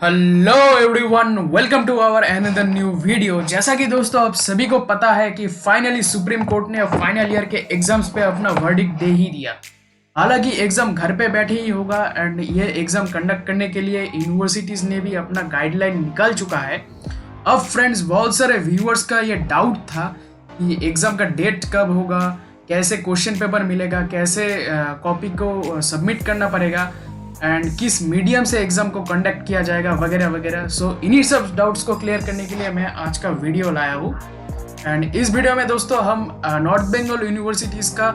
Hello everyone, welcome to our another new video. जैसा कि दोस्तों आप सभी को पता है कि फाइनली सुप्रीम कोर्ट ने फाइनल ईयर के एग्जाम्स पे अपना वर्डिक्ट दे ही दिया। हालांकि एग्जाम घर पे बैठे ही होगा एंड ये एग्जाम कंडक्ट करने के लिए यूनिवर्सिटीज ने भी अपना गाइडलाइन निकाल चुका है। अब फ्रेंड्स, बहुत सारे व्यूअर्स का ये डाउट था कि एग्जाम का डेट कब होगा, कैसे क्वेश्चन पेपर मिलेगा, कैसे कॉपी को सबमिट करना पड़ेगा एंड किस मीडियम से एग्जाम को कंडक्ट किया जाएगा वगैरह वगैरह। सो इन्हीं सब डाउट्स को क्लियर करने के लिए मैं आज का वीडियो लाया हूँ। एंड इस वीडियो में दोस्तों हम नॉर्थ बंगाल यूनिवर्सिटीज़ का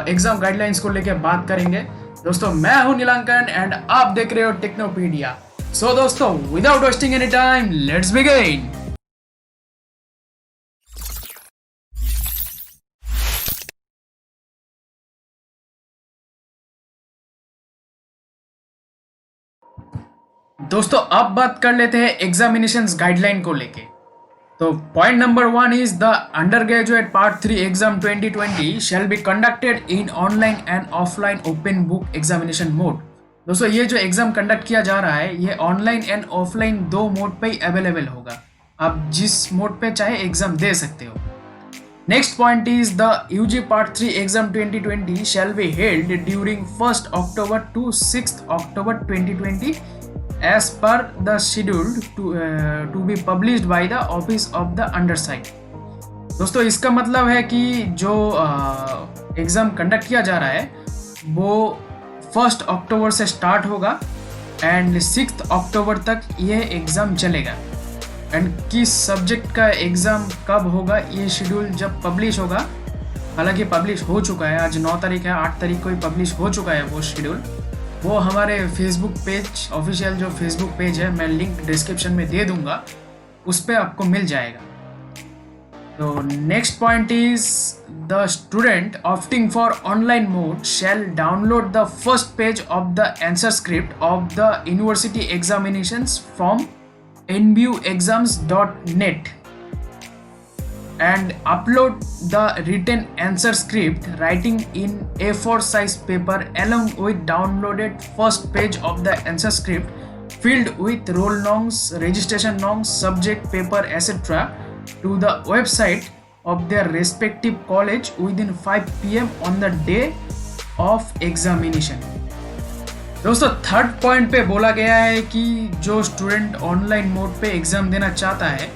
एग्जाम गाइडलाइंस को लेकर बात करेंगे। दोस्तों मैं हूँ नीलांकन एंड आप देख रहे हो टेक्नोपीडिया। सो दोस्तों without wasting any time, let's begin. दोस्तों अब बात कर लेते हैं एग्जामिनेशंस गाइडलाइन को लेके। तो point number 1 is the under graduate part 3 exam 2020 shall be conducted in online and offline open book examination mode. दोस्तों ये जो एग्जाम कंडक्ट किया जा रहा है ये ऑनलाइन एंड ऑफलाइन दो मोड पे ही अवेलेबल होगा। आप जिस मोड पे चाहे एग्जाम दे सकते हो। Next point is the UG part 3 exam 2020 shall be held during 1 October to 6 October 2020 as per the schedule to be published by the office of the undersigned। दोस्तों इसका मतलब है कि जो एग्ज़ाम कंडक्ट किया जा रहा है वो 1 अक्टूबर से स्टार्ट होगा एंड 6 अक्टूबर तक ये एग्ज़ाम चलेगा। एंड किस सब्जेक्ट का एग्ज़ाम कब होगा ये शेड्यूल जब पब्लिश होगा, हालांकि पब्लिश हो चुका है, आज 9 तारीख है, 8 तारीख को ही पब्लिश हो चुका है वो शेड्यूल। वो हमारे फेसबुक पेज, ऑफिशियल जो फेसबुक पेज है, मैं लिंक डिस्क्रिप्शन में दे दूंगा, उस पर आपको मिल जाएगा। तो next point is the student opting for online mode shall download the first page of the answer script of the university examinations from nbuexams.net and upload the written answer script writing in A4 size paper along with downloaded first page of the answer script filled with roll nongs, registration nongs, subject paper etc. to the website of their respective college within 5 PM on the day of examination। दोस्तों third point पे बोला गया है कि जो student online mode पे exam देना चाहता है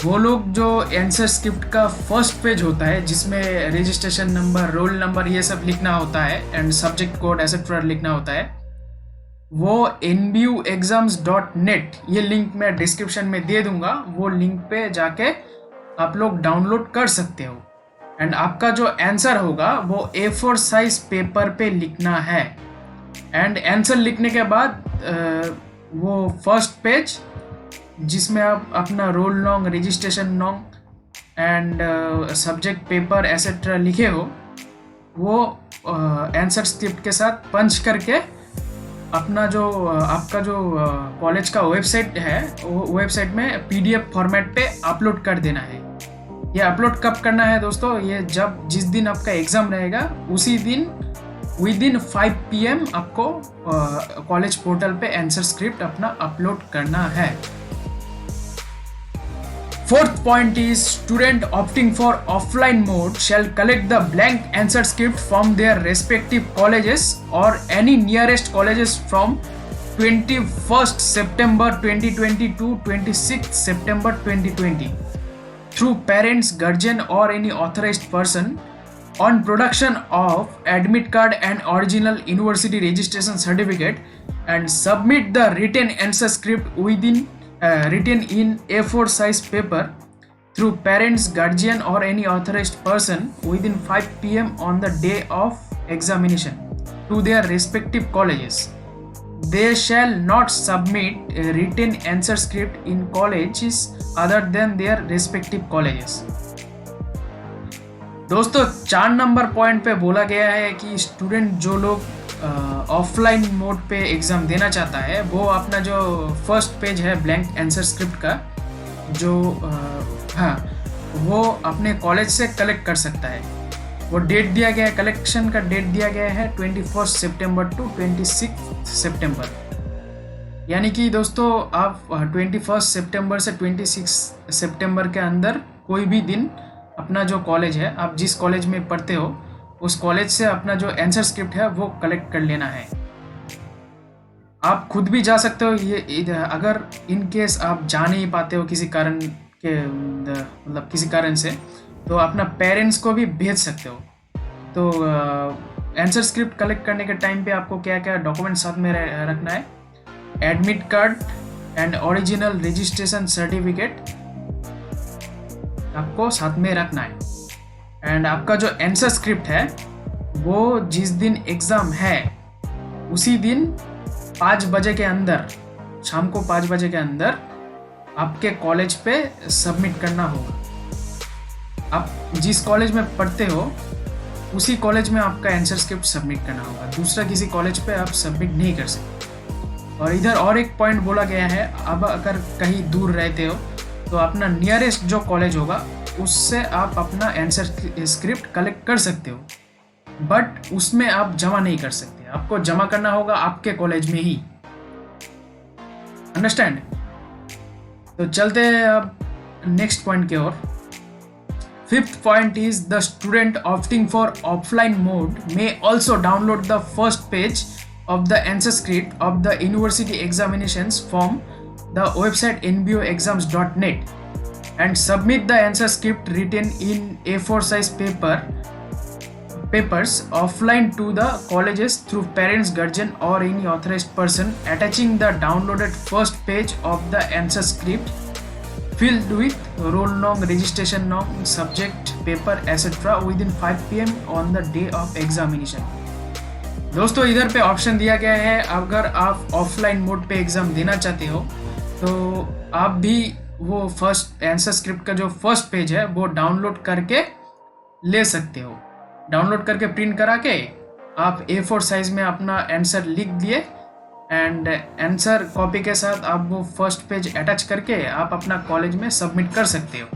वो लोग जो आंसर स्क्रिप्ट का फर्स्ट पेज होता है जिसमें रजिस्ट्रेशन नंबर, रोल नंबर ये सब लिखना होता है एंड सब्जेक्ट कोड एसेट्रा लिखना होता है, वो nbuexams.net ये लिंक मैं डिस्क्रिप्शन में दे दूंगा। वो लिंक पे जाके आप लोग डाउनलोड कर सकते हो एंड आपका जो आंसर होगा वो A4 साइज पेपर पे लिखना है। एंड आंसर लिखने के बाद वो फर्स्ट पेज जिसमें आप अपना roll no, registration no and subject paper etcetera लिखे हो, वो आंसर स्क्रिप्ट के साथ पंच करके अपना जो आपका जो कॉलेज का वेबसाइट है वो वेबसाइट में PDF फॉर्मेट पे अपलोड कर देना है। ये अपलोड कब करना है दोस्तों? ये जब जिस दिन आपका एग्ज़ाम रहेगा उसी दिन विदिन 5 PM आपको कॉलेज पोर्टल पे आंसर स्क्रिप्ट अपना अपलोड करना है। Fourth point is student opting for offline mode shall collect the blank answer script from their respective colleges or any nearest colleges from 21st September 2020 to 26th September 2020 through parents, guardian or any authorized person on production of admit card and original university registration certificate and submit the written answer script written in A4 size paper through parents, guardian or any authorized person within 5 PM on the day of examination to their respective colleges. They shall not submit a written answer script in colleges other than their respective colleges। दोस्तों 4 number point पे बोला गया है कि student जो लोग offline mode पे exam देना चाहता है वो अपना जो फर्स्ट पेज है ब्लैंक आंसर स्क्रिप्ट का जो वो अपने कॉलेज से कलेक्ट कर सकता है। वो डेट दिया गया है, कलेक्शन का डेट दिया गया है 21 सितंबर टू 26 सितंबर। यानी कि दोस्तों आप 21 सितंबर से 26 सितंबर के अंदर कोई भी दिन अपना जो कॉलेज है, आप जिस कॉलेज में पढ़ते हो उस कॉलेज से अपना जो आंसर स्क्रिप्ट है वो कलेक्ट कर लेना है। आप खुद भी जा सकते हो, ये अगर इन केस आप जा नहीं पाते हो किसी कारण के मतलब किसी कारण से, तो अपना पेरेंट्स को भी भेज सकते हो। तो आंसर स्क्रिप्ट कलेक्ट करने के टाइम पे आपको क्या क्या डॉक्यूमेंट साथ में रखना है? Admit card and original registration certificate आपको साथ में रखना है। एंड आपका जो आंसर स्क्रिप्ट है वो जिस दिन एग्ज़ाम है उसी दिन 5 बजे के अंदर, शाम को 5 बजे के अंदर आपके कॉलेज पे सबमिट करना होगा। आप जिस कॉलेज में पढ़ते हो उसी कॉलेज में आपका आंसर स्क्रिप्ट सबमिट करना होगा, दूसरा किसी कॉलेज पे आप सबमिट नहीं कर सकते। और इधर और एक पॉइंट बोला गया है, अब अगर कहीं दूर रहते हो तो अपना नियरेस्ट जो कॉलेज होगा उससे आप अपना आंसर स्क्रिप्ट कलेक्ट कर सकते हो, बट उसमें आप जमा नहीं कर सकते, आपको जमा करना होगा आपके कॉलेज में ही। अंडरस्टैंड? तो चलते हैं अब नेक्स्ट पॉइंट की ओर। Fifth point is the student opting for offline mode may also download the first page of the answer script of the university examinations from the website nboexams.net and submit the answer script written in A4 size papers offline to the colleges through parents, guardian or any authorized person, attaching the downloaded first page of the answer script filled with roll nom, registration nom, subject, paper, etc. within 5 PM on the day of examination। दोस्तों इधर पे option दिया गया है, अगर आप offline mode पे exam देना चाहते हो तो आप भी वो फर्स्ट आंसर स्क्रिप्ट का जो फर्स्ट पेज है वो डाउनलोड करके ले सकते हो। डाउनलोड करके प्रिंट करा के आप A4 साइज में अपना आंसर लिख दिए एंड आंसर कॉपी के साथ आप वो फर्स्ट पेज अटैच करके आप अपना कॉलेज में सबमिट कर सकते हो।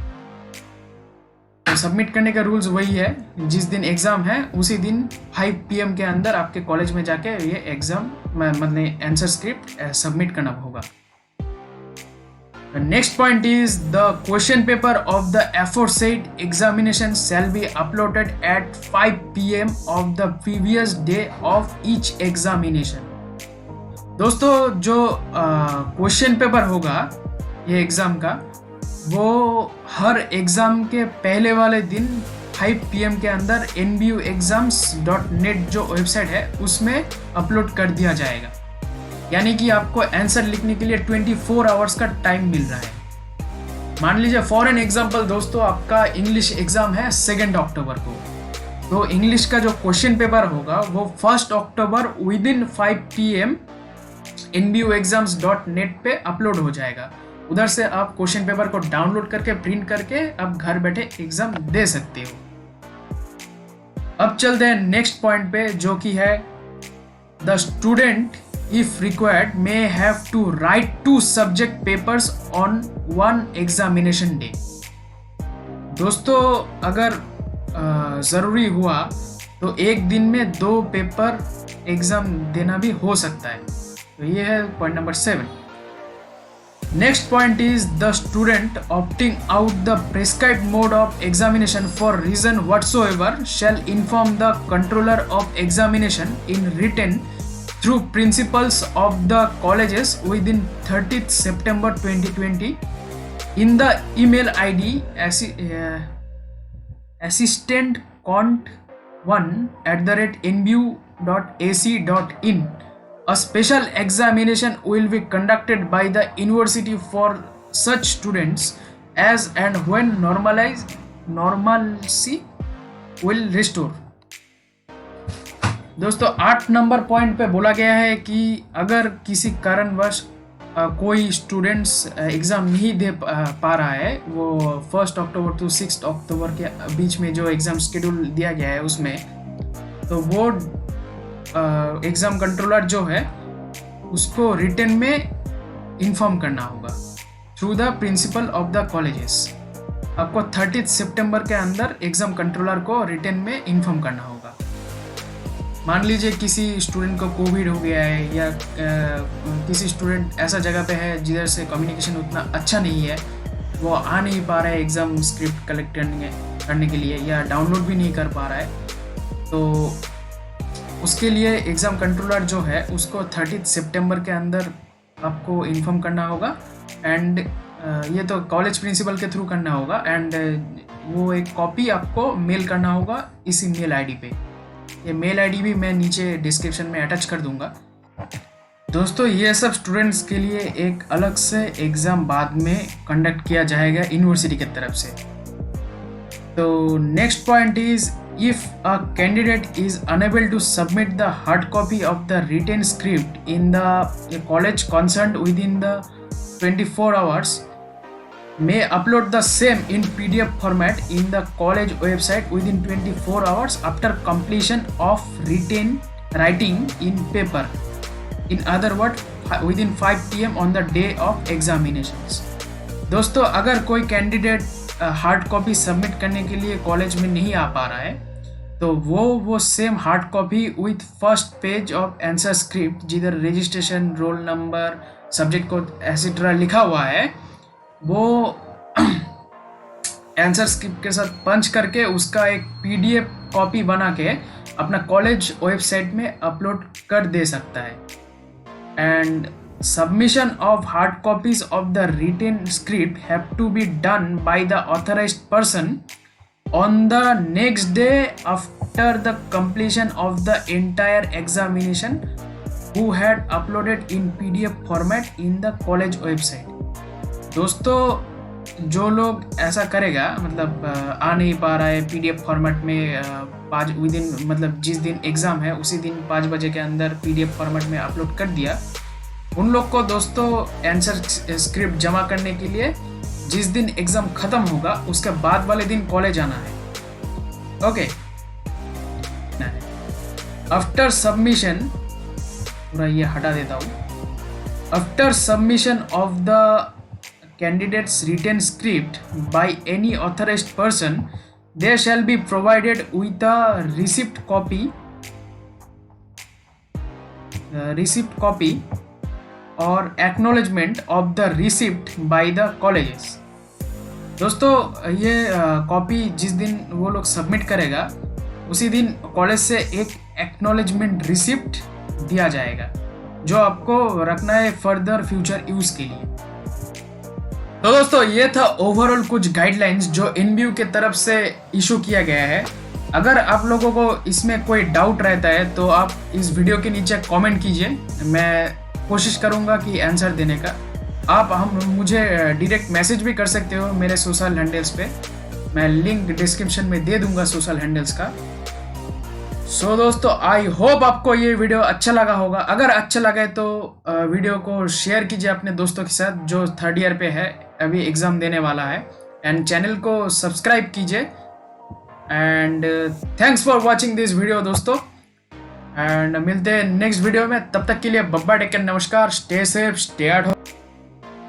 तो सबमिट करने का रूल्स वही है, जिस दिन एग्ज़ाम है उसी दिन 5 PM के अंदर आपके कॉलेज में जाके ये एग्ज़ाम मतलब आंसर स्क्रिप्ट सबमिट करना होगा। Next point is the question paper of the aforesaid examination shall be uploaded at 5 PM of the previous day of each examination। दोस्तों जो क्वेश्चन पेपर होगा ये एग्ज़ाम का, वो हर एग्ज़ाम के पहले वाले दिन 5 PM के अंदर nboexams.net जो वेबसाइट है उसमें अपलोड कर दिया जाएगा। यानी कि आपको आंसर लिखने के लिए 24 आवर्स का टाइम मिल रहा है। मान लीजिए फॉर एन एग्जाम्पल दोस्तों, आपका इंग्लिश एग्ज़ाम है 2 अक्टूबर को, तो इंग्लिश का जो क्वेश्चन पेपर होगा वो 1 अक्टूबर विदिन 5 PM nboexams.net पे अपलोड हो जाएगा। उधर से आप क्वेश्चन पेपर को डाउनलोड करके प्रिंट करके आप घर बैठे एग्जाम दे सकते हो। अब चलते हैं नेक्स्ट पॉइंट पे, जो कि है the student if required may have to write 2 subject papers on 1 examination day. दोस्तों अगर ज़रूरी हुआ तो एक दिन में 2 पेपर एग्ज़ाम देना भी हो सकता है। तो ये है point number 7। Next point is the student opting out the prescribed mode of examination for reason whatsoever shall inform the controller of examination in written through principals of the colleges within 30th September 2020 in the email ID assistantcont1@nbu.ac.in. A special examination will be conducted by the university for such students as and when normalcy will restore। दोस्तों 8 number point पे बोला गया है कि अगर किसी कारणवश कोई स्टूडेंट्स एग्ज़ाम नहीं दे पा रहा है, वो 1 अक्टूबर to 6 अक्टूबर के बीच में जो एग्ज़ाम शेड्यूल दिया गया है उसमें, तो वो एग्ज़ाम कंट्रोलर जो है उसको रिटन में इन्फॉर्म करना होगा through the principle of the colleges. आपको 30 सितंबर के अंदर एग्ज़ाम कंट्रोलर को रिटन में इन्फॉर्म करना होगा। मान लीजिए किसी स्टूडेंट को कोविड हो गया है या किसी स्टूडेंट ऐसा जगह पे है जिधर से कम्युनिकेशन उतना अच्छा नहीं है, वो आ नहीं पा रहा है एग्ज़ाम स्क्रिप्ट कलेक्ट करने के लिए या डाउनलोड भी नहीं कर पा रहा है, तो उसके लिए एग्ज़ाम कंट्रोलर जो है उसको 30 सितंबर के अंदर आपको इन्फॉर्म करना होगा। एंड ये तो कॉलेज प्रिंसिपल के थ्रू करना होगा। एंड वो एक कॉपी आपको मेल करना होगा इसी मेल आईडी पे। ये मेल आईडी भी मैं नीचे डिस्क्रिप्शन में अटैच कर दूंगा। दोस्तों, ये सब स्टूडेंट्स के लिए एक अलग से एग्ज़ाम बाद में कंडक्ट किया जाएगा यूनिवर्सिटी की तरफ से। तो next point is, if a candidate is unable to submit the hard copy of the written script in the college concerned within the 24 hours, may upload the same in PDF format in the college website within 24 hours after completion of writing in paper. In other words, within 5 PM on the day of examinations. दोस्तों, अगर कोई candidate hard copy submit करने के लिए college में नहीं आ पा रहा है, तो वो same hard copy with first page of answer script जिधर registration, roll number, subject code etcetera लिखा हुआ है, वो आंसर स्क्रिप्ट के साथ पंच करके उसका एक PDF कॉपी बना के अपना कॉलेज वेबसाइट में अपलोड कर दे सकता है। And submission of hard copies of the written script have to be done by the authorized person on the next day after the completion of the entire examination who had uploaded in PDF format in the college website. दोस्तों, जो लोग ऐसा करेगा, मतलब आ नहीं पा रहा है PDF फॉर्मेट में, 5 विदिन मतलब जिस दिन एग्ज़ाम है उसी दिन 5 बजे के अंदर PDF फॉर्मेट में अपलोड कर दिया, उन लोग को दोस्तों आंसर स्क्रिप्ट जमा करने के लिए जिस दिन एग्ज़ाम ख़त्म होगा उसके बाद वाले दिन कॉलेज आना है। ओके, आफ्टर सबमिशन, पूरा ये हटा देता हूँ। After submission of the candidates written script by any authorised person, they shall be provided with a receipt copy और acknowledgement of the receipt by the colleges. दोस्तों, ये कॉपी जिस दिन वो लोग सबमिट करेगा उसी दिन कॉलेज से एक एक्नॉलेजमेंट रिसिप्ट दिया जाएगा जो आपको रखना है फर्दर फ्यूचर यूज़ के लिए। तो दोस्तों, ये था ओवरऑल कुछ गाइडलाइंस जो INBU के तरफ से इशू किया गया है। अगर आप लोगों को इसमें कोई डाउट रहता है तो आप इस वीडियो के नीचे कमेंट कीजिए, मैं कोशिश करूंगा कि आंसर देने का। आप मुझे डायरेक्ट मैसेज भी कर सकते हो मेरे सोशल हैंडल्स पे, मैं लिंक डिस्क्रिप्शन में दे दूंगा सोशल हैंडल्स का। सो दोस्तों, आई होप आपको ये वीडियो अच्छा लगा होगा। अगर अच्छा लगे तो वीडियो को शेयर कीजिए अपने दोस्तों के साथ जो 3rd ईयर पे है, अभी एग्ज़ाम देने वाला है। एंड चैनल को सब्सक्राइब कीजिए। And thanks for watching this video दोस्तों। एंड मिलते हैं नेक्स्ट वीडियो में, तब तक के लिए बब्बा टेक केयर, नमस्कार, stay safe, stay at home.